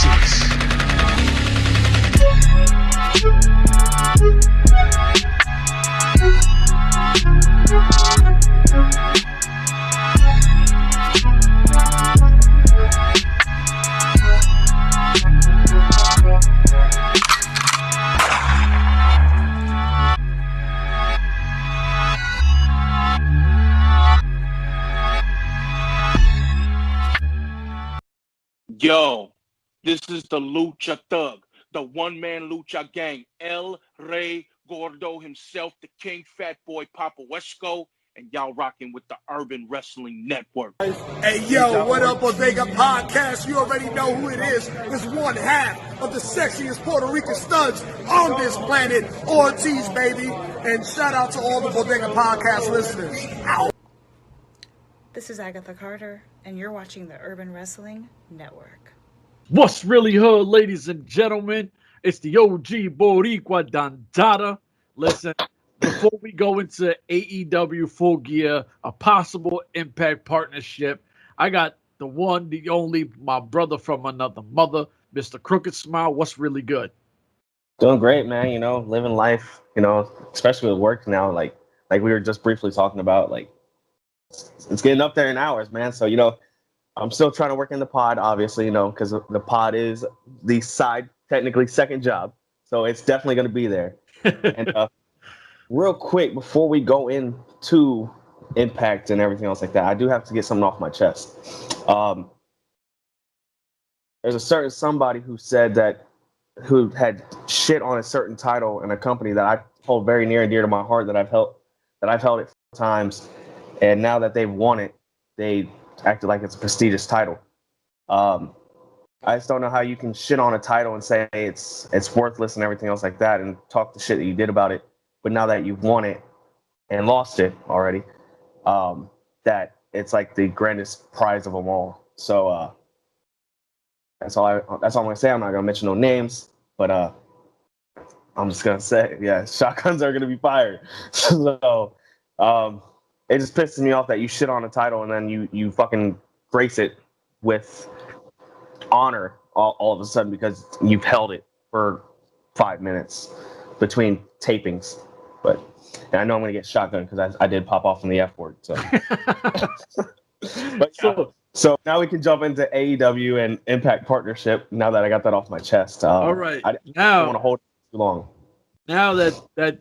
Peace. Yo, this is the Lucha Thug, the one-man Lucha gang, El Rey Gordo himself, the King Fat Boy Papo Esco, and y'all rocking with the Urban Wrestling Network. Hey, yo, what up, Bodega Podcast? You already know who it is. It's one half of the sexiest Puerto Rican studs on this planet, Ortiz, baby. And shout out to all the Bodega Podcast listeners. Ow. This is Agatha Carter, and you're watching the Urban Wrestling Network. What's really hood, ladies and gentlemen? It's the OG Boricua Dandada. Listen, before we go into AEW Full Gear, a possible Impact partnership, I got the one, the only, my brother from another mother, Mr. Crooked Smile. What's really good? Doing great, man. You know, living life, you know, especially with work now, like we were just briefly talking about, like, it's getting up there in hours, man. So, you know, I'm still trying to work in the pod, obviously, you know, because the pod is the side, technically second job. So it's definitely going to be there. And real quick, before we go into Impact and everything else like that, I do have to get something off my chest. There's a certain somebody who had shit on a certain title in a company that I hold very near and dear to my heart, that I've held it 4 times. And now that they've won it, they acted like it's a prestigious title. I just don't know how you can shit on a title and say it's worthless and everything else like that, and talk the shit that you did about it. But now that you've won it and lost it already, that it's like the grandest prize of them all. So that's all I'm gonna say. I'm not gonna mention no names, but I'm just gonna say, yeah, shotguns are gonna be fired. So it just pisses me off that you shit on a title and then you fucking grace it with honor all of a sudden because you've held it for 5 minutes between tapings. But and I know I'm going to get shotgun because I did pop off on the F word. So, but yeah, so now we can jump into AEW and Impact partnership. Now that I got that off my chest. All right. I don't want to hold it too long. Now that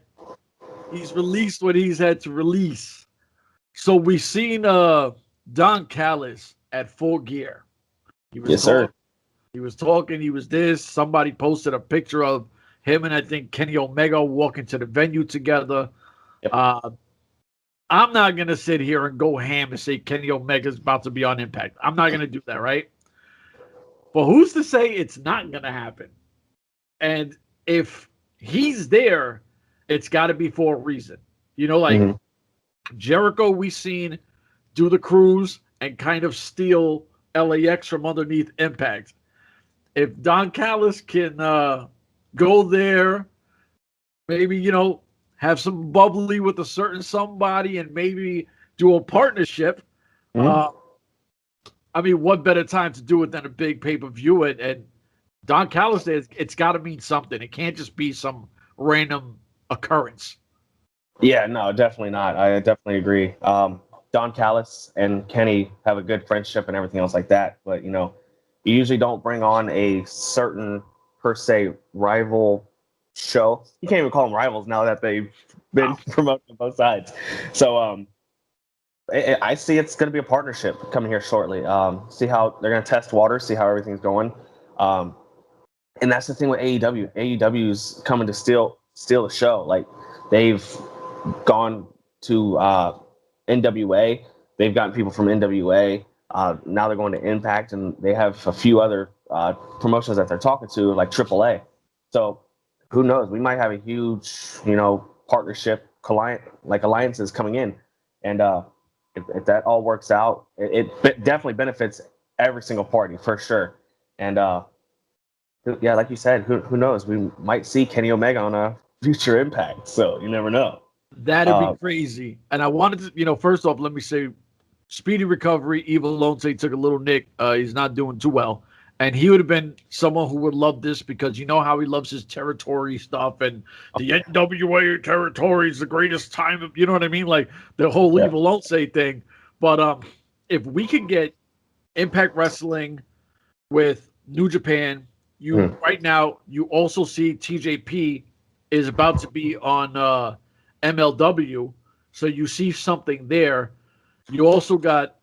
he's released what he's had to release. So we've seen Don Callis at Full Gear. Yes, sir. He was talking. He was this. Somebody posted a picture of him and I think Kenny Omega walking to the venue together. Yep. I'm not going to sit here and go ham and say Kenny Omega's about to be on Impact. I'm not going to do that, right? But who's to say it's not going to happen? And if he's there, it's got to be for a reason. You know, like Jericho, we seen do the cruise and kind of steal LAX from underneath Impact. If Don Callis can go there, maybe, you know, have some bubbly with a certain somebody and maybe do a partnership. I mean, what better time to do it than a big pay-per-view? And Don Callis says it's got to mean something. It can't just be some random occurrence. Yeah, no, definitely not. I definitely agree. Don Callis and Kenny have a good friendship and everything else like that. But, you know, you usually don't bring on a certain, per se, rival show. You can't even call them rivals now that they've been promoted on both sides. So I see it's going to be a partnership coming here shortly. See how they're going to test water, see how everything's going. And that's the thing with AEW. AEW's coming to steal the show. Like, they've gone to NWA. They've gotten people from NWA. Now they're going to Impact, and they have a few other promotions that they're talking to, like AAA. So who knows? We might have a huge, you know, partnership, alliances coming in. And if that all works out, it definitely benefits every single party for sure. And yeah, like you said, who knows? We might see Kenny Omega on a future Impact. So you never know. That'd be crazy. And I wanted to, you know, first off, let me say, speedy recovery. Evil Lone took a little nick. He's not doing too well. And he would have been someone who would love this because you know how he loves his territory stuff and the NWA territory is the greatest time of, you know what I mean? Like the whole leave alone say thing. But if we could get Impact Wrestling with New Japan, right now you also see TJP is about to be on MLW, so you see something there. You also got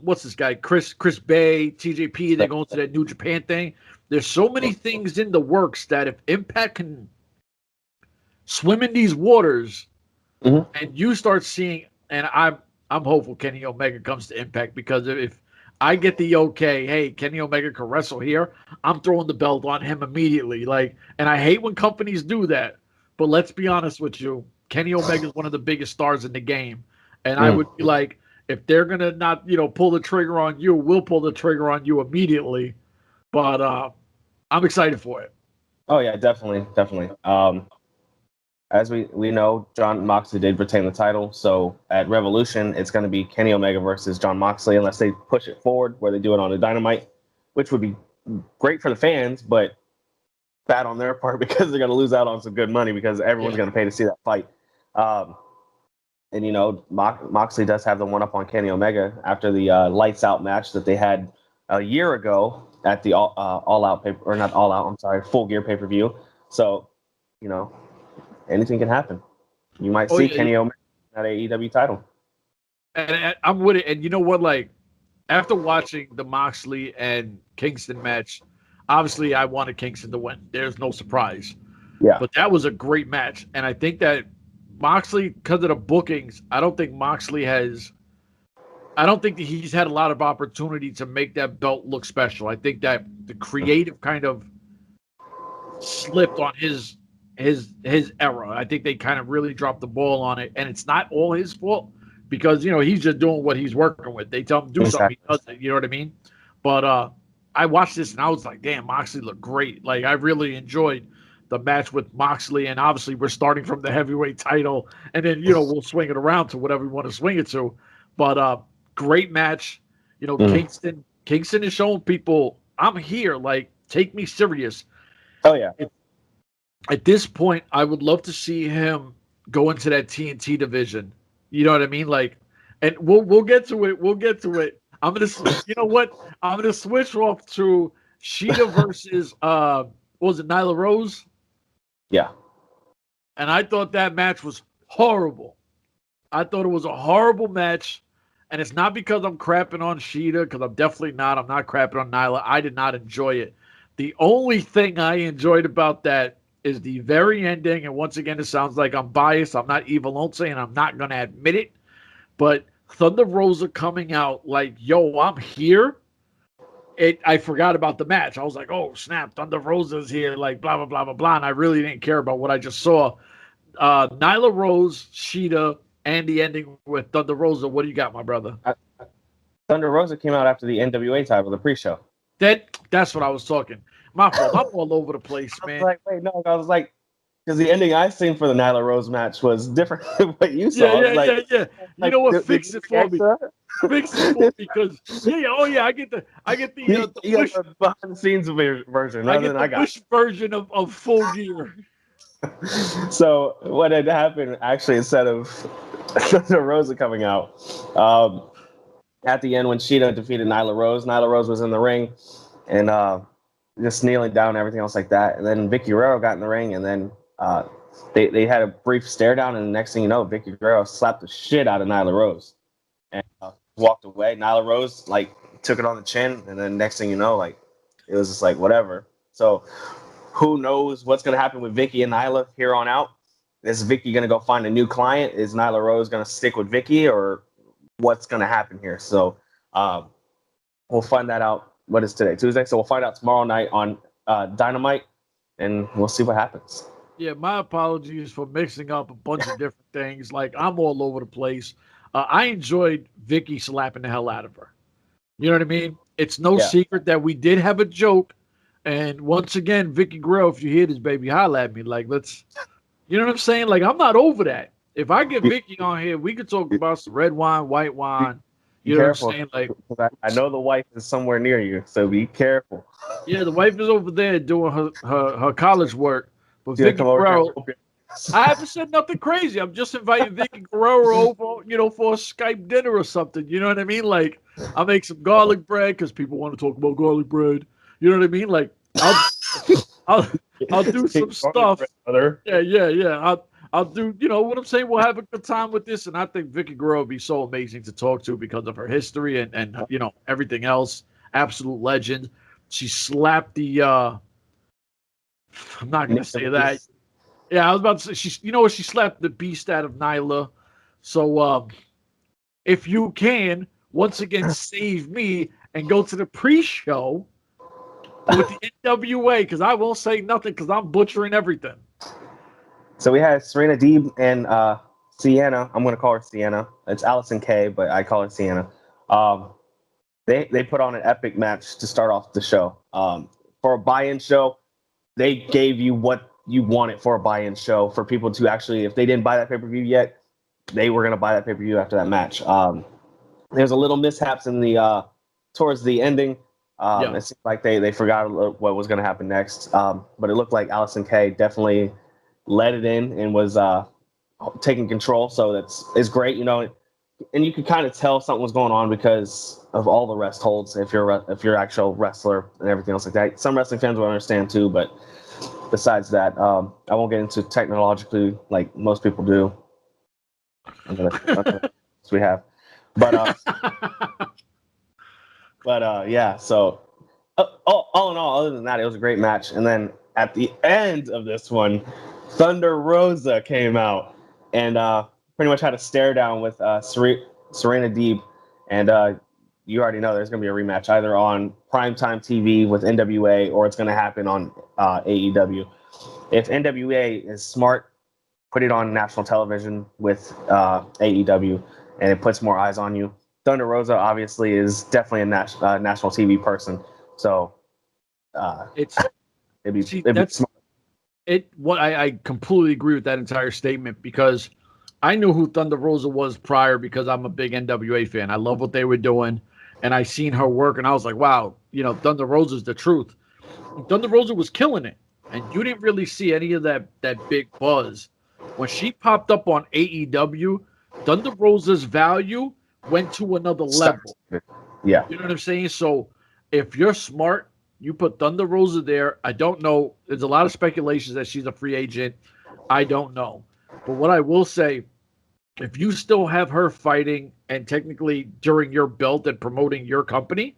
what's this guy, Chris Bay, TJP. They're going to that New Japan thing. There's so many things in the works that if Impact can swim in these waters, and you start seeing, and I'm hopeful Kenny Omega comes to Impact, because if I get the okay, hey, Kenny Omega can wrestle here, I'm throwing the belt on him immediately. Like, and I hate when companies do that, but let's be honest with you, Kenny Omega is one of the biggest stars in the game, and I would be like, if they're gonna not, pull the trigger on you, we'll pull the trigger on you immediately. But I'm excited for it. Oh yeah, definitely. As we know, Jon Moxley did retain the title, so at Revolution, it's going to be Kenny Omega versus Jon Moxley, unless they push it forward where they do it on a Dynamite, which would be great for the fans, but bad on their part because they're going to lose out on some good money because everyone's going to pay to see that fight. And Moxley does have the one up on Kenny Omega after the lights out match that they had a year ago at the All Out Full Gear pay-per-view. So, anything can happen. You might see Kenny Omega at AEW title. And I'm with it. And you know what? Like, after watching the Moxley and Kingston match, obviously I wanted Kingston to win. There's no surprise. Yeah. But that was a great match. And I think that Moxley, because of the bookings, I don't think that he's had a lot of opportunity to make that belt look special. I think that the creative kind of slipped on his era. I think they kind of really dropped the ball on it, and it's not all his fault because he's just doing what he's working with. They tell him to do something, he does it. You know what I mean? But I watched this and I was like, damn, Moxley looked great. Like, I really enjoyed the match with Moxley, and obviously we're starting from the heavyweight title, and then we'll swing it around to whatever we want to swing it to. But great match. Kingston is showing people I'm here. Like, take me serious. Oh yeah. At this point, I would love to see him go into that TNT division. You know what I mean? Like, and we'll get to it. We'll get to it. I'm gonna, I'm gonna switch off to Sheeta versus what was it, Nyla Rose? Yeah. And I thought that match was horrible. I thought it was a horrible match, and it's not because I'm crapping on Sheeta, because I'm definitely not. I'm not crapping on Nyla. I did not enjoy it. The only thing I enjoyed about that is the very ending, and once again, it sounds like I'm biased. I'm not Evil Once, and I'm not going to admit it, but Thunder Rosa coming out like, yo, I'm here. I forgot about the match. I was like, oh, snap, Thunder Rosa's here, like, blah, blah, blah, blah, blah, and I really didn't care about what I just saw. Nyla Rose, Sheeta, and the ending with Thunder Rosa. What do you got, my brother? Thunder Rosa came out after the NWA title, the pre-show. That's what I was talking. My fault. I'm all over the place, man. I was like, because the ending I seen for the Nyla Rose match was different than what you saw. Yeah. You know what? Fix it for me. Fix it for me, because I get the behind the scenes version. I get the Bush version of Full Gear. So what had happened actually, instead of Thunder Rosa coming out, at the end when Sheeta defeated Nyla Rose was in the ring and just kneeling down and everything else like that. And then Vicky Guerrero got in the ring, and then they had a brief stare down, and the next thing you know, Vicky Guerrero slapped the shit out of Nyla Rose and walked away. Nyla Rose took it on the chin, and then next thing you know, it was just like whatever. So who knows what's going to happen with Vicky and Nyla here on out? Is Vicky going to go find a new client? Is Nyla Rose going to stick with Vicky, or what's going to happen here? So we'll find that out. What is today? Tuesday. So we'll find out tomorrow night on Dynamite, and we'll see what happens. Yeah, my apologies for mixing up a bunch of different things. Like, I'm all over the place. I enjoyed Vicky slapping the hell out of her. You know what I mean? It's no secret that we did have a joke. And once again, Vicky Guerrero, if you hear this, baby, holla at me. Like, let's, you know what I'm saying? Like, I'm not over that. If I get Vicky on here, we could talk about some red wine, white wine, You know careful. what I'm saying? Like, 'Cause I know the wife is somewhere near you, so be careful. yeah, the wife is over there doing her college work. But She's gonna Vicky come over here and Guerrero, whoop you. I haven't said nothing crazy. I'm just inviting Vicky Guerrero over, for a Skype dinner or something. You know what I mean? Like, I'll make some garlic bread because people want to talk about garlic bread. You know what I mean? Like, I'll I'll do some stuff. Brother. Yeah. I'll do, what I'm saying. We'll have a good time with this, and I think Vicky Guerrero would be so amazing to talk to because of her history and everything else. Absolute legend. She slapped the. I'm not gonna say that. Yeah, I was about to say she slapped the beast out of Nyla. So if you can once again save me and go to the pre-show with the NWA, because I won't say nothing because I'm butchering everything. So we had Serena Deeb and Sienna. I'm gonna call her Sienna. It's Allison Kay, but I call her Sienna. They put on an epic match to start off the show. For a buy-in show, they gave you what you wanted for a buy-in show for people to actually, if they didn't buy that pay-per-view yet, they were gonna buy that pay-per-view after that match. There's a little mishaps in the towards the ending. It seemed like they forgot what was gonna happen next. But it looked like Allison Kay definitely let it in and was taking control. So it's great, and you could kind of tell something was going on because of all the rest holds. If you're actual wrestler and everything else like that, some wrestling fans will understand too. But besides that, I won't get into technologically like most people do. We have, but yeah. So all in all, other than that, it was a great match. And then at the end of this one, Thunder Rosa came out and pretty much had a stare down with Serena Deeb, and you already know there's going to be a rematch either on primetime TV with NWA or it's going to happen on AEW. If NWA is smart, put it on national television with AEW, and it puts more eyes on you. Thunder Rosa obviously is definitely a national TV person, so it'd be smart. I completely agree with that entire statement because I knew who Thunder Rosa was prior because I'm a big NWA fan. I love what they were doing, and I seen her work, and I was like, wow, Thunder Rosa's the truth. Thunder Rosa was killing it, and you didn't really see any of that big buzz. When she popped up on AEW, Thunder Rosa's value went to another level. Yeah. You know what I'm saying? So if you're smart, you put Thunder Rosa there. I don't know. There's a lot of speculations that she's a free agent. I don't know. But what I will say, if you still have her fighting and technically during your belt and promoting your company,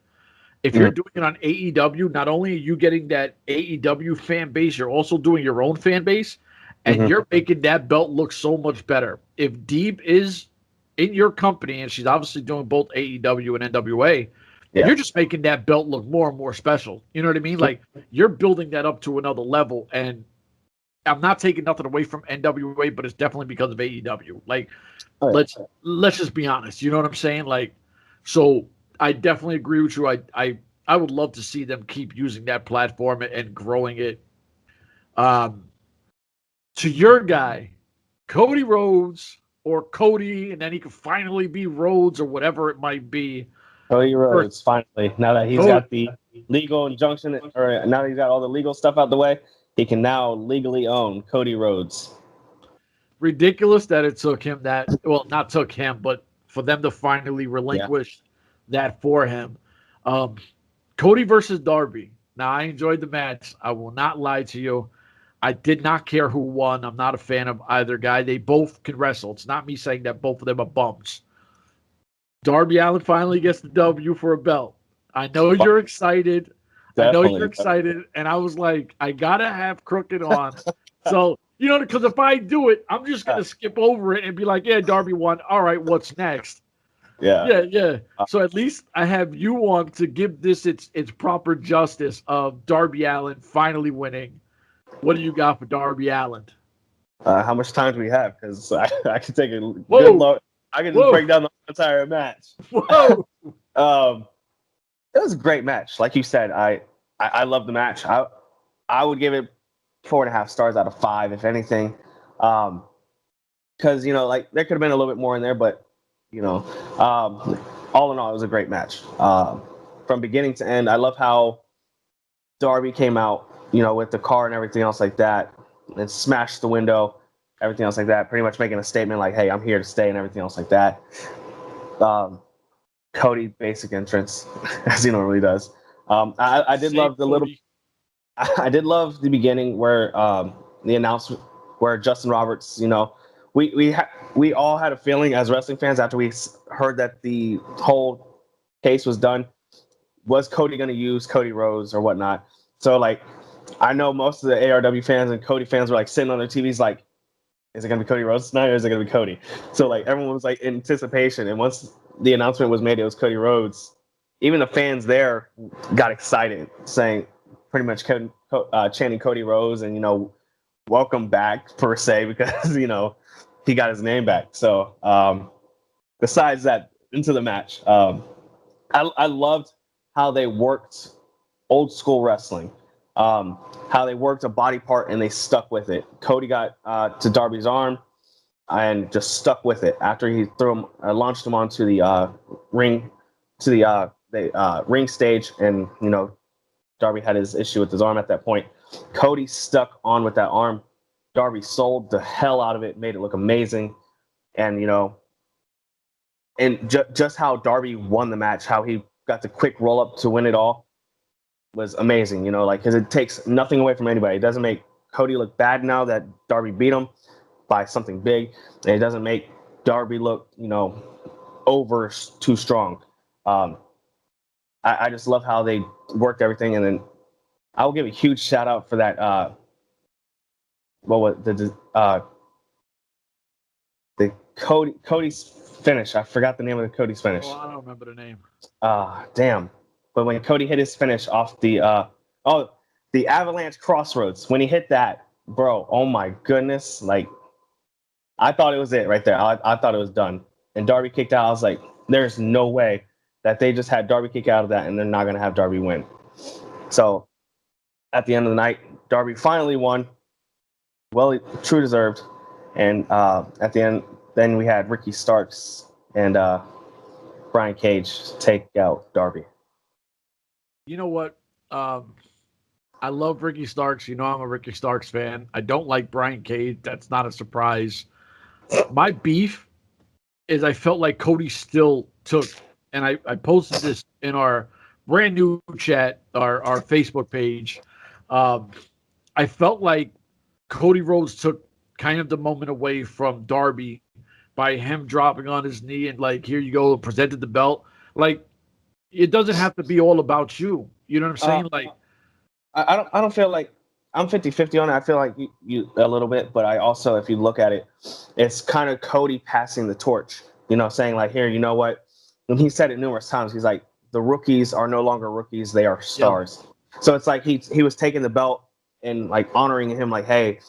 if you're doing it on AEW, not only are you getting that AEW fan base, you're also doing your own fan base, and you're making that belt look so much better. If Deeb is in your company, and she's obviously doing both AEW and NWA, you're just making that belt look more and more special. You know what I mean? Like, you're building that up to another level, and I'm not taking nothing away from NWA, but it's definitely because of AEW. Like, let's just be honest. You know what I'm saying? Like, so I definitely agree with you. I would love to see them keep using that platform and growing it. To your guy, Cody Rhodes or Cody, and then he could finally be Rhodes or whatever it might be. Cody Rhodes, finally. Now that he's got the legal injunction, or now that he's got all the legal stuff out the way, he can now legally own Cody Rhodes. Ridiculous that it took him not took him, but for them to finally relinquish that for him. Cody versus Darby. Now, I enjoyed the match. I will not lie to you. I did not care who won. I'm not a fan of either guy. They both can wrestle. It's not me saying that both of them are bums. Darby Allin finally gets the W for a belt. I know you're excited. And I was like, I gotta have Crooked on. So, because if I do it, I'm just gonna skip over it and be like, yeah, Darby won. All right, what's next? Yeah. So at least I have you on to give this its proper justice of Darby Allin finally winning. What do you got for Darby Allin? How much time do we have? Because I can take a good look. I can just break down the entire match. Whoa! It was a great match. Like you said, I love the match. I would give it 4.5 stars out of 5, if anything. Because, like, there could have been a little bit more in there, but, all in all, it was a great match. From beginning to end, I love how Darby came out, with the car and everything else like that, and smashed the window, everything else like that, pretty much making a statement like, hey, I'm here to stay and everything else like that. Cody basic entrance, as he normally does. I did love the little. I did love the beginning where the announcement where Justin Roberts, we all had a feeling as wrestling fans after we heard that the whole case was done. Was Cody going to use Cody Rhodes or whatnot? So like, I know most of the ARW fans and Cody fans were like sitting on their TVs like, is it going to be Cody Rhodes tonight or is it going to be Cody? So like everyone was like in anticipation, and once the announcement was made, it was Cody Rhodes. Even the fans there got excited, saying pretty much chanting Cody Rhodes and welcome back per se, because he got his name back. So besides that, into the match, I loved how they worked old school wrestling, how they worked a body part and they stuck with it. Cody got to Darby's arm and just stuck with it after he launched him onto the ring, to the ring stage, and Darby had his issue with his arm at that point. Cody stuck on with that arm. Darby sold the hell out of it, made it look amazing, and just how Darby won the match, how he got the quick roll up to win it all, was amazing. Because it takes nothing away from anybody. It doesn't make Cody look bad now that Darby beat him by something big, and it doesn't make Darby look over too strong. I just love how they worked everything, and then I'll give a huge shout out for that. The Cody's finish. I forgot the name of the Cody's finish. Oh, I don't remember the name. Damn. But when Cody hit his finish off the the Avalanche Crossroads, when he hit that, bro, oh my goodness, like I thought it was it right there. I thought it was done. And Darby kicked out. I was like, there's no way that they just had Darby kick out of that and they're not gonna have Darby win. So at the end of the night, Darby finally won. Well, true deserved. And at the end, then we had Ricky Starks and Brian Cage take out Darby. You know what? I love Ricky Starks. I'm a Ricky Starks fan. I don't like Brian Cage. That's not a surprise. My beef is I felt like Cody still took, and I posted this in our brand new chat, our Facebook page. I felt like Cody Rhodes took kind of the moment away from Darby by him dropping on his knee and like, here you go, presented the belt. Like, it doesn't have to be all about you. You know what I'm saying? Like, I don't feel like I'm 50-50 on it. I feel like you a little bit, but I also, if you look at it, it's kind of Cody passing the torch, saying like, here, you know what? And he said it numerous times. He's like, the rookies are no longer rookies. They are stars. Yeah. So it's like he was taking the belt and like honoring him, like, hey,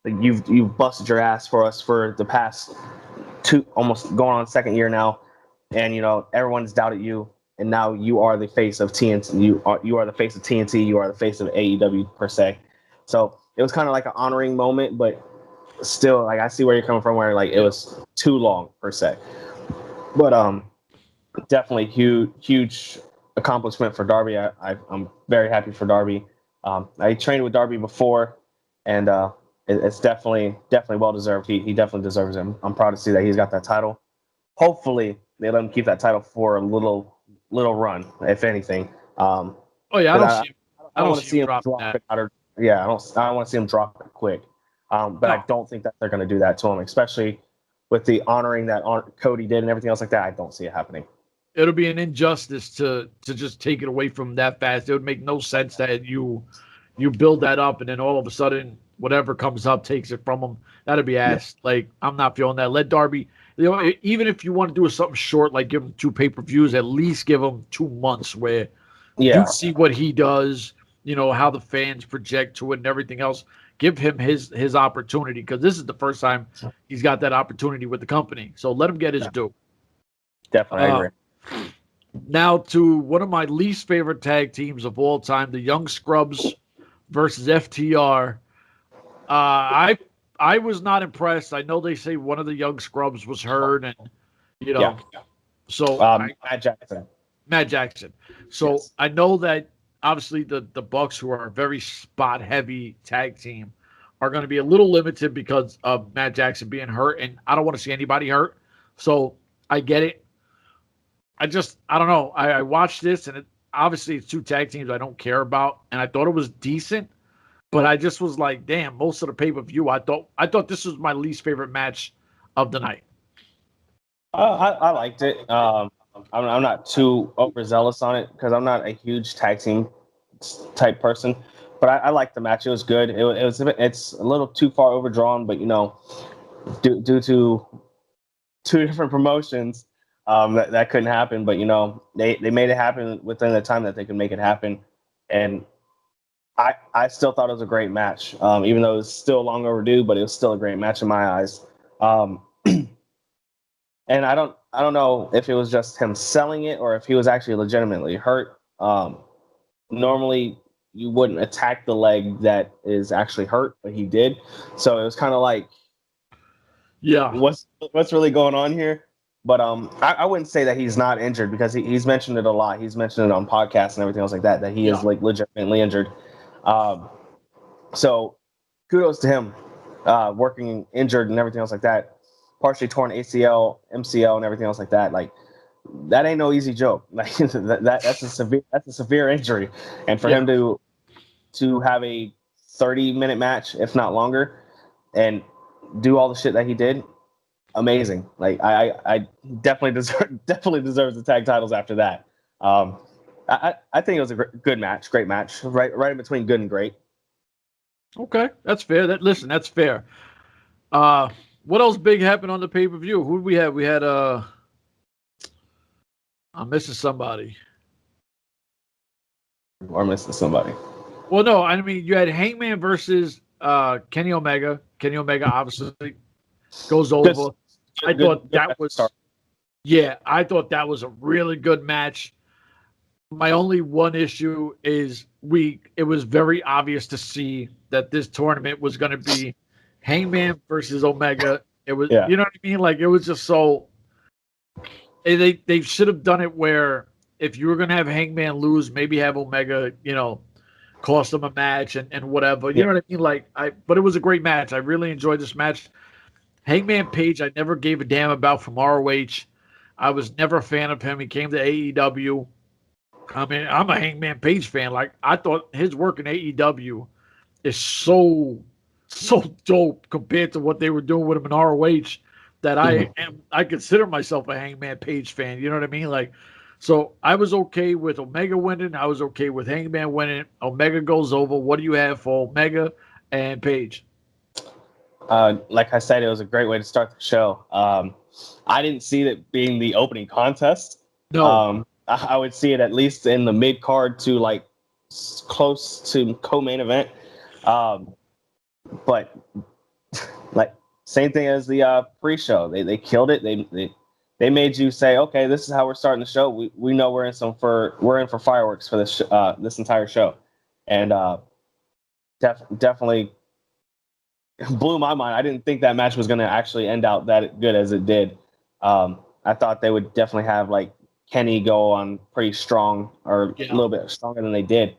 you've busted your ass for us for the past almost going on second year now. And, everyone's doubted you. And now you are the face of TNT. You are the face of TNT. You are the face of AEW per se. So it was kind of like an honoring moment, but still, like, I see where you're coming from, where like it was too long per se. But definitely huge accomplishment for Darby. I'm very happy for Darby. I trained with Darby before, and it's definitely well deserved. He definitely deserves it. I'm proud to see that he's got that title. Hopefully, they let him keep that title for a little run, if anything. I don't want to see him drop it out of, I don't want to see him drop it quick. But no. I don't think that they're going to do that to him, especially with the honoring that Cody did and everything else like that. I don't see it happening. It'll be an injustice to just take it away from that fast. It would make no sense that you build that up and then all of a sudden whatever comes up takes it from him. That'd be ass. Yeah. Like, I'm not feeling that. Let Darby, even if you want to do something short, like give him 2 pay-per-views, at least give him 2 months where you see what he does, how the fans project to it and everything else. Give him his opportunity, because this is the first time he's got that opportunity with the company. So let him get his due. Definitely, I agree. Now to one of my least favorite tag teams of all time, the Young Scrubs versus FTR. I was not impressed. I know they say one of the Young Scrubs was hurt, and So Matt Jackson. Matt Jackson. So Yes. I know that obviously the Bucks, who are a very spot heavy tag team, are going to be a little limited because of Matt Jackson being hurt, and I don't want to see anybody hurt. So I get it. I don't know. I watched this, and obviously it's two tag teams I don't care about, and I thought it was decent, but I just was like, damn. Most of the pay per view, I thought this was my least favorite match of the night. I liked it. I'm not too overzealous on it because I'm not a huge tag team type person, but I liked the match. It was good. It's a little too far overdrawn, but due to two different promotions, that couldn't happen. But they made it happen within the time that they could make it happen, and I still thought it was a great match, even though it's still long overdue. But it was still a great match in my eyes. And I don't know if it was just him selling it or if he was actually legitimately hurt. Normally you wouldn't attack the leg that is actually hurt, but he did. So it was kind of like, Yeah, what's really going on here? But I wouldn't say that he's not injured because he's mentioned it a lot. He's mentioned it on podcasts and everything else like that he is like legitimately injured. So kudos to him, working injured and everything else like that. Partially torn ACL, MCL, and everything else like that. Like that ain't no easy joke. Like that's a severe injury, and for him to have a 30-minute match, if not longer, and do all the shit that he did, amazing. Like I definitely deserves the tag titles after that. I think it was a good match, great match, right in between good and great. Okay, that's fair. That's fair. What else big happened on the pay per view? Who did we have? We had I'm missing somebody. Or missing somebody. Well, no, I mean you had Hangman versus Kenny Omega. Kenny Omega obviously goes over. I thought that was a really good match. My only one issue is it was very obvious to see that this tournament was going to be Hangman versus Omega. It was, you know what I mean? Like it was just so. They should have done it where if you were going to have Hangman lose, maybe have Omega, cost them a match and whatever. You know what I mean? But it was a great match. I really enjoyed this match. Hangman Page, I never gave a damn about from ROH. I was never a fan of him. He came to AEW. I mean, I'm a Hangman Page fan. Like I thought his work in AEW is so dope compared to what they were doing with him in ROH that I consider myself a Hangman Page fan. You know what I mean? Like, so I was okay with Omega winning. I was okay with Hangman winning. Omega goes over. What do you have for Omega and Page? Like I said, it was a great way to start the show. I didn't see it being the opening contest. No. I would see it at least in the mid card to like close to co-main event. But like same thing as the pre-show. They killed it. They made you say, okay, this is how we're starting the show. We know we're in for fireworks for this this entire show, and definitely blew my mind. I didn't think that match was going to actually end out that good as it did. I thought they would definitely have like Kenny go on pretty strong or a little bit stronger than they did,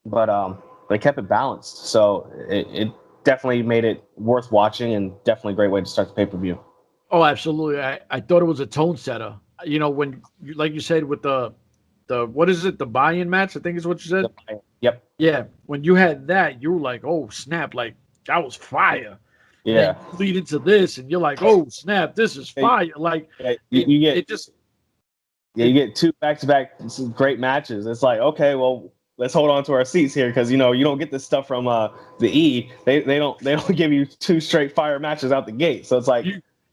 but they kept it balanced. So it definitely made it worth watching and definitely a great way to start the pay-per-view. Oh, absolutely. I thought it was a tone setter. When like you said with the what is it? The buy-in match, I think is what you said. Yep. Yeah. When you had that, you were like, oh snap, like that was fire. Yeah. And lead into this and you're like, oh snap, this is fire. Like you get two back-to-back great matches. It's like, okay, well, let's hold on to our seats here because you don't get this stuff from the E. They don't give you two straight fire matches out the gate. So it's like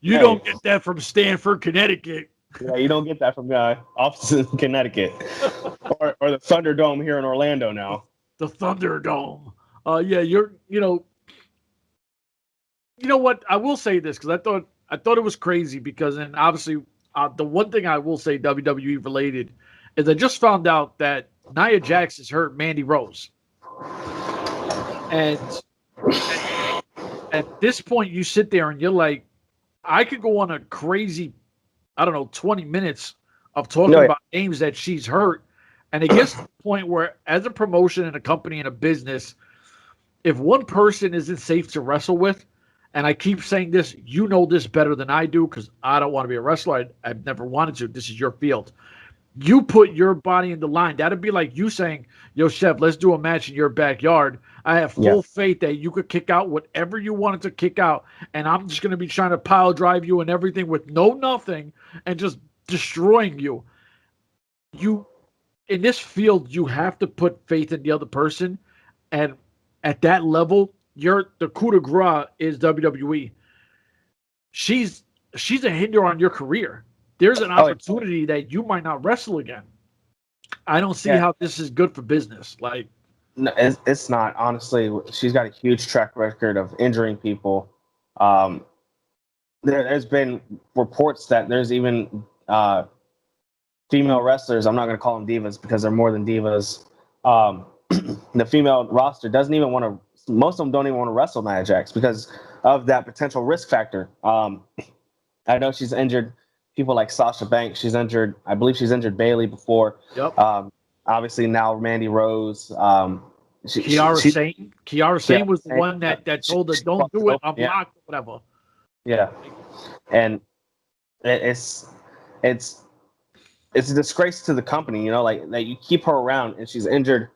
you don't get that from Stamford, Connecticut. Yeah, you don't get that from offices in Connecticut or the Thunderdome here in Orlando now. The Thunderdome. You know what? I will say this because I thought it was crazy because then obviously the one thing I will say WWE related is I just found out that Nia Jax has hurt Mandy Rose. And at this point you sit there and you're like, I could go on a crazy, I don't know, 20 minutes of talking No, yeah. about names that she's hurt. And it gets to the point where, as a promotion and a company and a business, if one person isn't safe to wrestle with, and I keep saying this, you know this better than I do because I don't want to be a wrestler. I've never wanted to. This is your field. You put your body in the line. That'd be like you saying, yo, Chef, let's do a match in your backyard. I have Yeah. full faith that you could kick out whatever you wanted to kick out, and I'm just going to be trying to pile drive you and everything with no nothing and just destroying you. You, in this field, you have to put faith in the other person, and at that level, the coup de grace is WWE. She's a hinder on your career. There's an Oh, opportunity that you might not wrestle again. I don't see Yeah. how this is good for business. Like, no, it's not. Honestly, she's got a huge track record of injuring people. Um, there's been reports that there's even female wrestlers. I'm not going to call them divas because they're more than divas. The female roster doesn't even want to. Most of them don't even want to wrestle Nia Jax because of that potential risk factor. I know she's injured people like Sasha Banks. She's injured. I believe she's injured Bailey before. yep. Obviously now Mandy Rose. Kiara Sane was the Sane, one that told her, don't do it. I'm yeah. locked, whatever. Yeah, and it's a disgrace to the company. You know, like that you keep her around and she's injured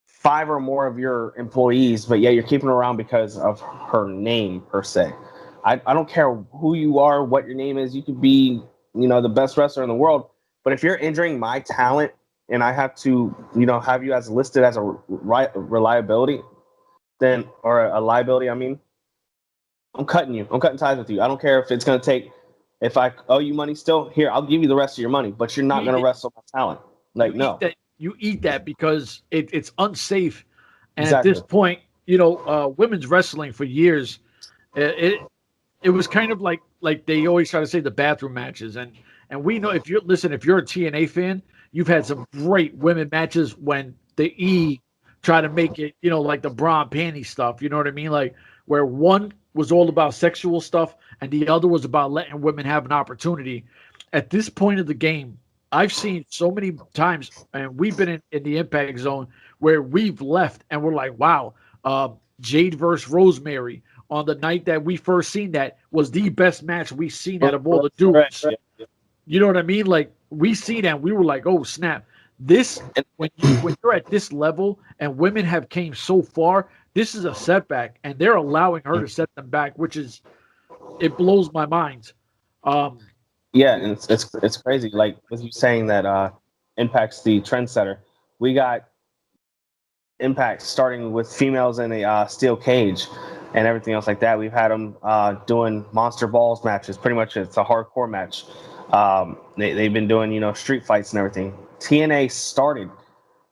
5 or more of your employees, but yeah, you're keeping her around because of her name per se. I don't care who you are, what your name is. You could be, the best wrestler in the world, but if you're injuring my talent and I have to, have you as listed as a reliability, then or a liability, I mean, I'm cutting you. I'm cutting ties with you. I don't care if it's going to take. If I owe you money still, here I'll give you the rest of your money, but you're not going to wrestle my talent. Like no. You eat that because it's unsafe. And Exactly. at this point, women's wrestling for years, it was kind of like they always try to say the bathroom matches, and we know if you're a TNA fan, you've had some great women matches when the E try to make it, like the bra and panty stuff. You know what I mean? Like where one was all about sexual stuff and the other was about letting women have an opportunity. At this point of the game, I've seen so many times, and we've been in the impact zone where we've left and we're like, wow, Jade versus Rosemary on the night that we first seen that was the best match we've seen out of all the dudes. Right. You know what I mean? Like we see that, we were like, oh snap. This when you're at this level and women have came so far, this is a setback, and they're allowing her to set them back, which is it blows my mind. Yeah, and it's crazy. Like with you saying that Impact's the trendsetter. We got Impact starting with females in a steel cage and everything else like that. We've had them doing monster balls matches. Pretty much, it's a hardcore match. They've been doing street fights and everything. TNA started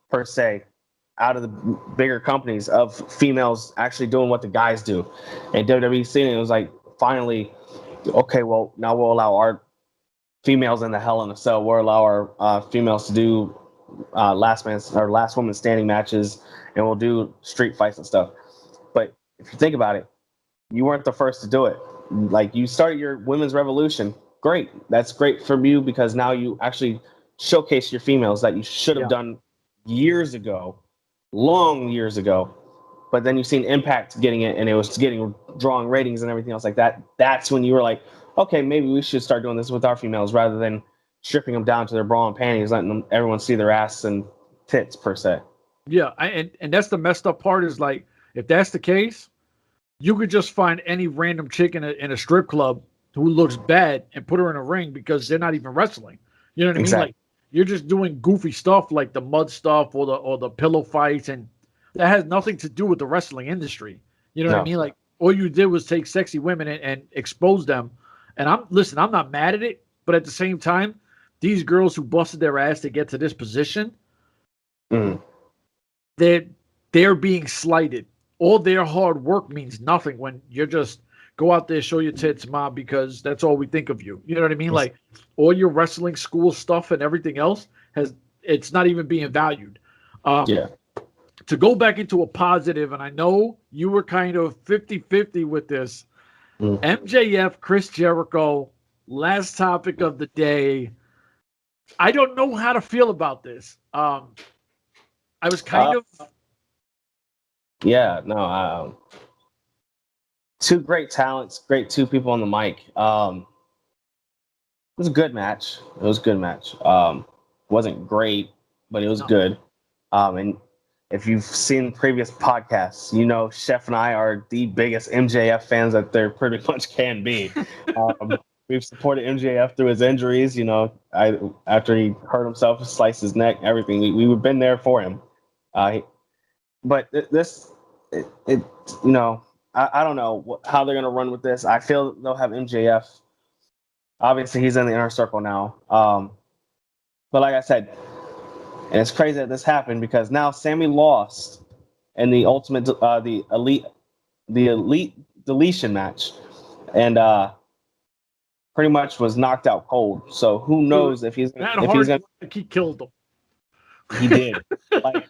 per se out of the bigger companies of females actually doing what the guys do, and WWE seen it. It was like finally, okay, well now we'll allow our females in the Hell in a Cell. We'll allow our females to do last woman standing matches, and we'll do street fights and stuff. But if you think about it, you weren't the first to do it. Like you started your women's revolution. Great. That's great for you because now you actually showcase your females that you should have done years ago, long years ago. But then you've seen Impact getting it and it was drawing ratings and everything else like that. That's when you were like, okay, maybe we should start doing this with our females rather than stripping them down to their bra and panties, letting everyone see their ass and tits per se. Yeah, and that's the messed up part is like, if that's the case, you could just find any random chick in a strip club who looks bad and put her in a ring because they're not even wrestling. You know what I mean? Like you're just doing goofy stuff like the mud stuff or the pillow fights, and that has nothing to do with the wrestling industry. You know what I mean? Like all you did was take sexy women and expose them. And I'm not mad at it, but at the same time, these girls who busted their ass to get to this position, they're being slighted. All their hard work means nothing when you're just go out there, show your tits, mom, because that's all we think of you. You know what I mean? Like all your wrestling school stuff and everything else it's not even being valued. To go back into a positive, and I know you were kind of 50-50 with this. MJF, Chris Jericho, last topic of the day. I don't know how to feel about this. I was kind of Yeah, no. Two great talents, great two people on the mic. It was a good match. It was a good match. Wasn't great, but it was no. good. And if you've seen previous podcasts, you know Chef and I are the biggest MJF fans that there pretty much can be. We've supported MJF through his injuries. You know, after he hurt himself, sliced his neck, everything. We've been there for him. But it you know, I don't know how they're gonna run with this. I feel they'll have MJF. Obviously, he's in the inner circle now. But like I said, and it's crazy that this happened because now Sammy lost in the ultimate, the elite deletion match, and pretty much was knocked out cold. So who knows if he's Matt if Hardy, he's gonna. he killed him. He did. Like,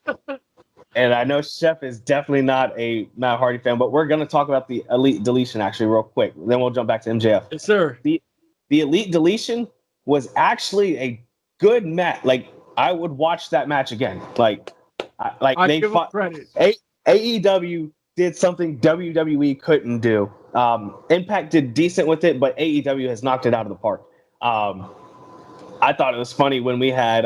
and I know Chef is definitely not a Matt Hardy fan, but we're gonna talk about the elite deletion actually real quick. Then we'll jump back to MJF. Yes, sir. The elite deletion was actually a good match. Like, I would watch that match again. Like I they give him fought. credit. AEW did something WWE couldn't do. Impact did decent with it, but AEW has knocked it out of the park. I thought it was funny when we had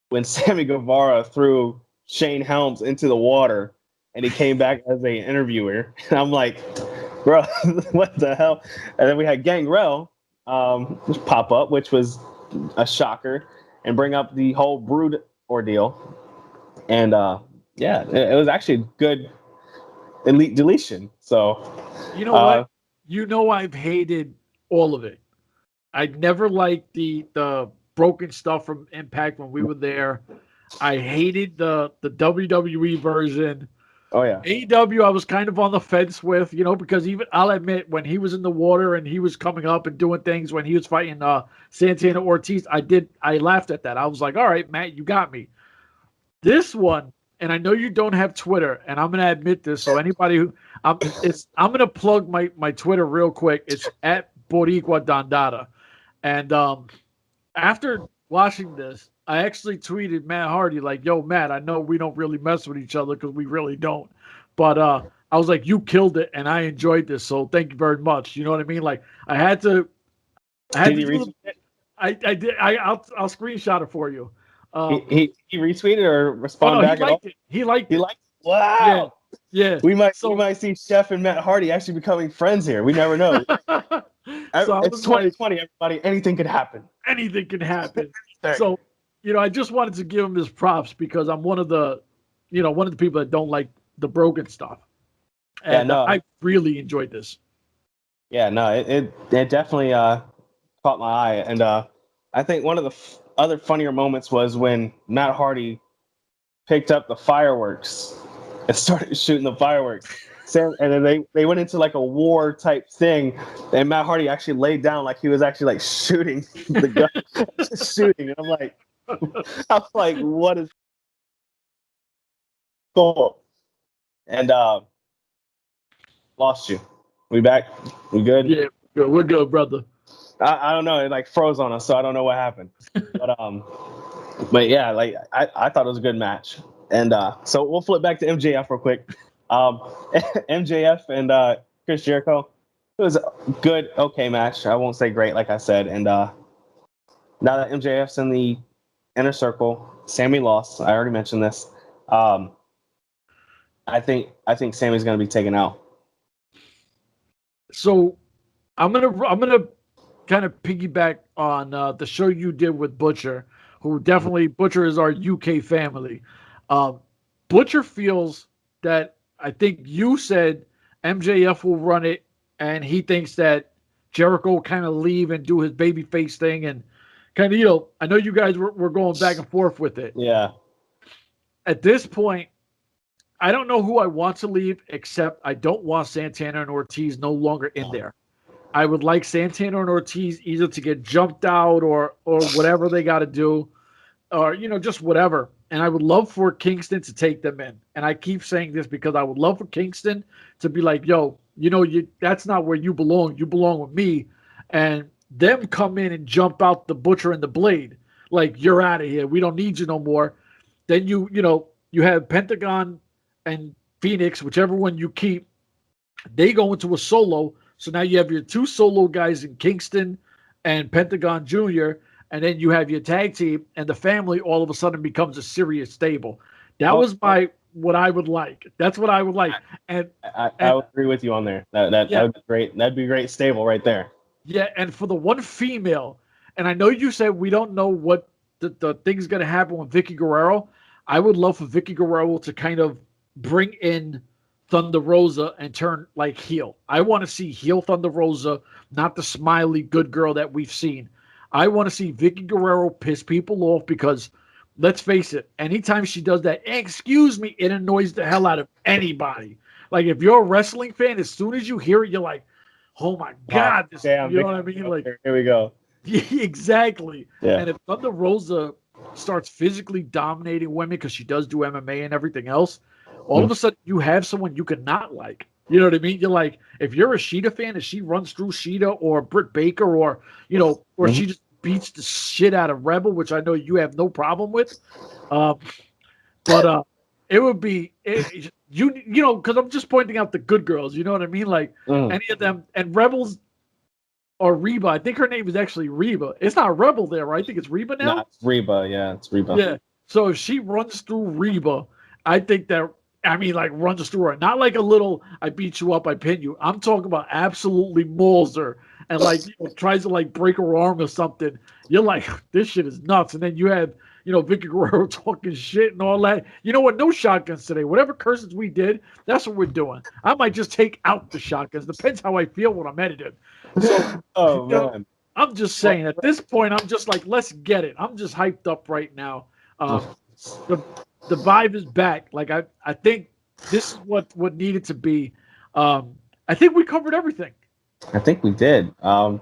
when Sammy Guevara threw Shane Helms into the water and he came back as an interviewer. And I'm like, bro, what the hell? And then we had Gangrel pop up, which was a shocker, and bring up the whole Brood ordeal. And yeah, it was actually a good elite deletion. So you know what? You know I've hated all of it. I never liked the broken stuff from Impact when we were there. I hated the WWE version. Oh yeah. AEW I was kind of on the fence with, you know, because even I'll admit when he was in the water and he was coming up and doing things when he was fighting Santana Ortiz, I laughed at that. I was like, all right, Matt, you got me. This one, and I know you don't have Twitter, and I'm gonna admit this, so anybody who I'm gonna plug my Twitter real quick. It's at Boricua Dandada. And after watching this, I actually tweeted Matt Hardy like, yo, Matt, I know we don't really mess with each other because we really don't. But I was like, you killed it, and I enjoyed this, so thank you very much. You know what I mean? Like, I had to. Did he retweet it? I did. I'll screenshot it for you. He retweeted or responded back at all? He liked it. He liked it. Wow. Yeah. We might see Chef and Matt Hardy actually becoming friends here. We never know. So it's 2020, everybody. Anything could happen. Anything can happen. So, you know, I just wanted to give him his props because I'm one of the people that don't like the broken stuff. And yeah, no. I really enjoyed this. Yeah, no, it definitely caught my eye. And I think one of the other funnier moments was when Matt Hardy picked up the fireworks and started shooting the fireworks. And then they went into like a war type thing, and Matt Hardy actually laid down like he was actually like shooting the gun, just shooting. And I'm like, what is cool? And lost you. We back? We good? Yeah, we're good, brother. I don't know. It like froze on us, so I don't know what happened. But yeah, like I thought it was a good match. And so we'll flip back to MJF real quick. MJF and Chris Jericho. It was a good, okay match. I won't say great, like I said. And now that MJF's in the inner circle, Sammy lost. I already mentioned this. I think Sammy's going to be taken out. So I'm gonna kind of piggyback on the show you did with Butcher, who definitely Butcher is our UK family. Butcher feels that I think you said MJF will run it, and he thinks that Jericho will kind of leave and do his babyface thing, and kind of, you know, I know you guys were going back and forth with it. Yeah. At this point, I don't know who I want to leave, except I don't want Santana and Ortiz no longer in there. I would like Santana and Ortiz either to get jumped out or whatever they got to do, or, you know, just whatever. And I would love for Kingston to take them in. And I keep saying this because I would love for Kingston to be like, yo, you know, that's not where you belong. You belong with me. And them come in and jump out the butcher and the blade. Like, you're out of here. We don't need you no more. Then you have Pentagon and Phoenix, whichever one you keep. They go into a solo. So now you have your two solo guys in Kingston and Pentagon Jr., and then you have your tag team, and the family all of a sudden becomes a serious stable. That was what I would like. That's what I would like. And I would agree with you on there. That would be great. That'd be great stable right there. Yeah, and for the one female, and I know you said we don't know what the thing's going to happen with Vicky Guerrero. I would love for Vicky Guerrero to kind of bring in Thunder Rosa and turn like heel. I want to see heel Thunder Rosa, not the smiley good girl that we've seen. I want to see Vicky Guerrero piss people off because, let's face it, anytime she does that, excuse me, it annoys the hell out of anybody. Like, if you're a wrestling fan, as soon as you hear it, you're like, oh my God. This, damn, you know what I mean? Like, here we go. Yeah, exactly. Yeah. And if Thunder Rosa starts physically dominating women because she does do MMA and everything else, all of a sudden you have someone you could not like. You know what I mean? You're like, if you're a Sheeta fan and she runs through Sheeta or Britt Baker or, she just beats the shit out of Rebel, which I know you have no problem with. But it would be, because I'm just pointing out the good girls. You know what I mean? Like any of them. And Rebels or Reba. I think her name is actually Reba. It's not Rebel there, right? I think it's Reba now. No, it's Reba. Yeah, it's Reba. Yeah. So if she runs through Reba, I think that, runs through her. Not like a little, I beat you up, I pin you. I'm talking about absolutely mauls her and tries to break her arm or something. You're like, this shit is nuts. And then you have, Vicky Guerrero talking shit and all that. You know what? No shotguns today. Whatever curses we did, that's what we're doing. I might just take out the shotguns. Depends how I feel when I'm edited. So, man. I'm just saying, at this point, I'm just like, let's get it. I'm just hyped up right now. The vibe is back. Like, I think this is what needed to be. I think we covered everything. I think we did. I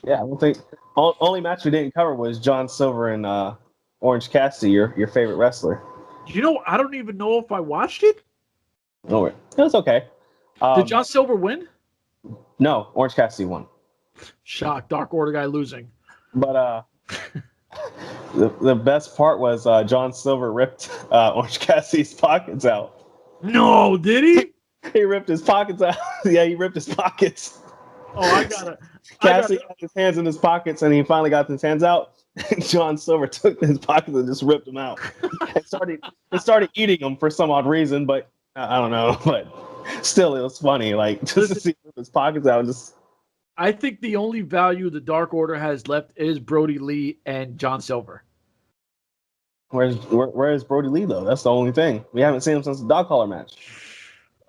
don't think only match we didn't cover was John Silver and Orange Cassidy, your favorite wrestler. I don't even know if I watched it. No, it was okay. Did John Silver win? No, Orange Cassidy won. Shock, Dark Order guy losing. But the best part was John Silver ripped Orange Cassidy's pockets out. No, did he? He ripped his pockets out. Yeah, he ripped his pockets. Oh, Cassidy had his hands in his pockets, and he finally got his hands out. And John Silver took his pockets and just ripped them out. and started eating them for some odd reason, but I don't know. But still, it was funny. Like, just to see his pockets out. I think the only value the Dark Order has left is Brody Lee and John Silver. Where is Brody Lee, though? That's the only thing. We haven't seen him since the dog collar match.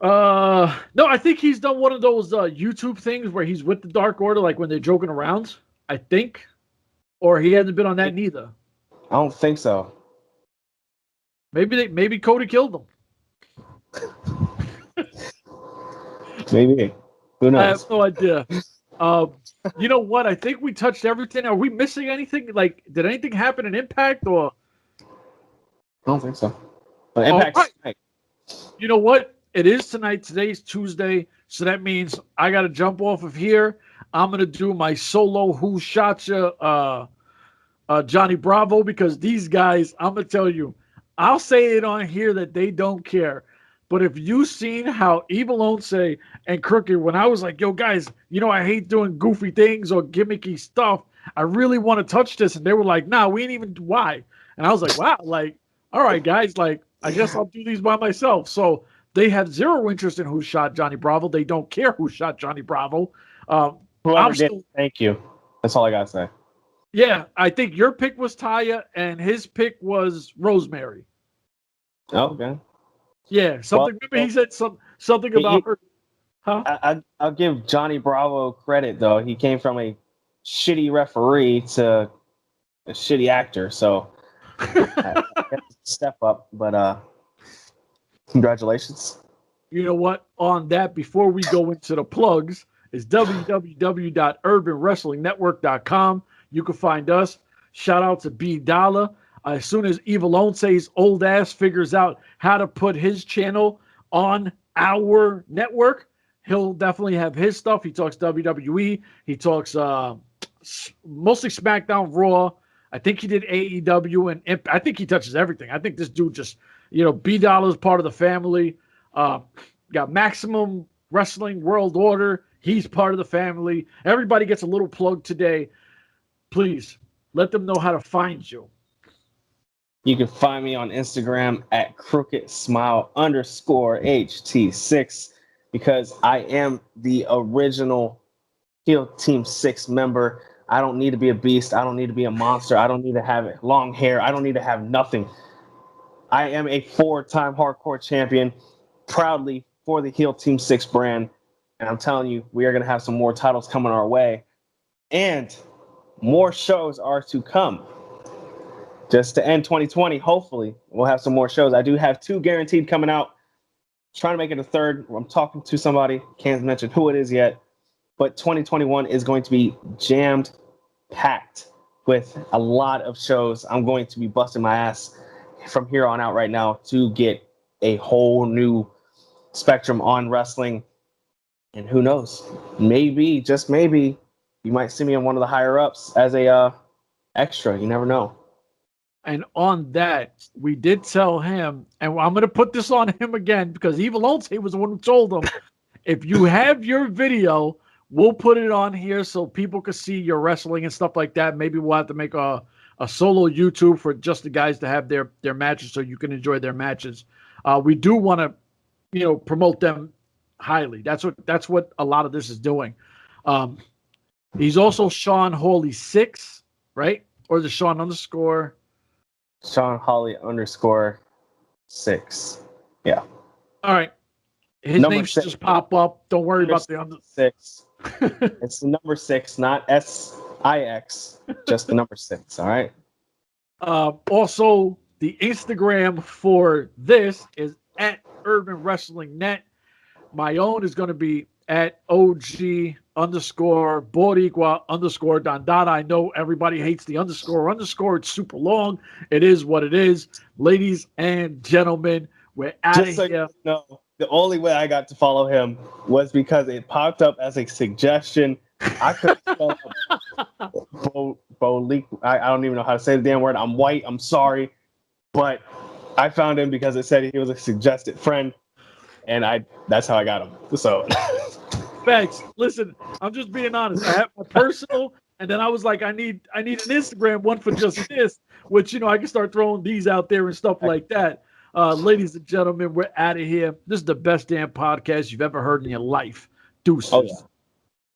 No, I think he's done one of those YouTube things where he's with the Dark Order, like when they're joking around, I think. Or he hasn't been on that neither. I don't think so. Maybe Cody killed him. Maybe. Who knows? I have no idea. You know what? I think we touched everything. Are we missing anything? Like, did anything happen in Impact or? I don't think so. But Impact's tonight. You know what? It is tonight. Today's Tuesday, so that means I got to jump off of here. I'm gonna do my solo Who Shot Ya, Johnny Bravo, because these guys, I'm gonna tell you, I'll say it on here that they don't care. But if you seen how Evil Once and Crooked, when I was like, yo, guys, I hate doing goofy things or gimmicky stuff. I really want to touch this. And they were like, nah, we ain't even, why? And I was like, wow, like, all right, guys, like, I guess I'll do these by myself. So they have zero interest in who shot Johnny Bravo. They don't care who shot Johnny Bravo. Whoever did, thank you. That's all I got to say. Yeah, I think your pick was Taya and his pick was Rosemary. Oh, okay. Yeah, something. Maybe he said something about her. Huh? I'll give Johnny Bravo credit though. He came from a shitty referee to a shitty actor, so step up. But congratulations. You know what? On that, before we go into the plugs, is www.urbanwrestlingnetwork.com. You can find us. Shout out to B Dollar. As soon as Evil Once's old ass figures out how to put his channel on our network, He'll definitely have his stuff. He talks WWE. He talks mostly SmackDown, Raw. I think he did AEW, and I think he touches everything. I think this dude just, B Dollar is part of the family. Got Maximum Wrestling World Order. He's part of the family. Everybody gets a little plug today. Please let them know how to find you. You can find me on Instagram at crookedsmile_HT6 because I am the original Heel Team 6 member. I don't need to be a beast. I don't need to be a monster. I don't need to have long hair. I don't need to have nothing. I am a 4-time hardcore champion, proudly for the Heel Team 6 brand. And I'm telling you, we are going to have some more titles coming our way. And more shows are to come. Just to end 2020, hopefully, we'll have some more shows. I do have 2 guaranteed coming out. Trying to make it a 3rd. I'm talking to somebody. Can't mention who it is yet. But 2021 is going to be jammed packed with a lot of shows. I'm going to be busting my ass from here on out right now to get a whole new spectrum on wrestling. And who knows? Maybe, just maybe, you might see me in one of the higher ups as a extra. You never know. And on that, we did tell him, and I'm going to put this on him again because Evil Olse was the one who told him, if you have your video, we'll put it on here so people can see your wrestling and stuff like that. Maybe we'll have to make a solo YouTube for just the guys to have their matches so you can enjoy their matches. We do want to, promote them highly. That's what a lot of this is doing. He's also Sean Hawley 6, right? Or is it Sean _ Sean Hawley _6. Yeah. All right. His name should just pop up. Don't worry about the under 6. It's the number 6, not SIX. Just the number 6. All right. Also, the Instagram for this is at Urban Wrestling Net. My own is going to be at OG _Boricua _Dandada. I know everybody hates the underscore. It's super long. It is what it is. Ladies and gentlemen, we're out of here. No, the only way I got to follow him was because it popped up as a suggestion. I couldn't spell I don't even know how to say the damn word. I'm white. I'm sorry. But I found him because it said he was a suggested friend. And that's how I got him. So Thanks. Listen, I'm just being honest. I have my personal, and then I was like, I need an Instagram one for just this, which I can start throwing these out there and stuff like that. Ladies and gentlemen, we're out of here. This is the best damn podcast you've ever heard in your life. Deuces. Oh, yeah.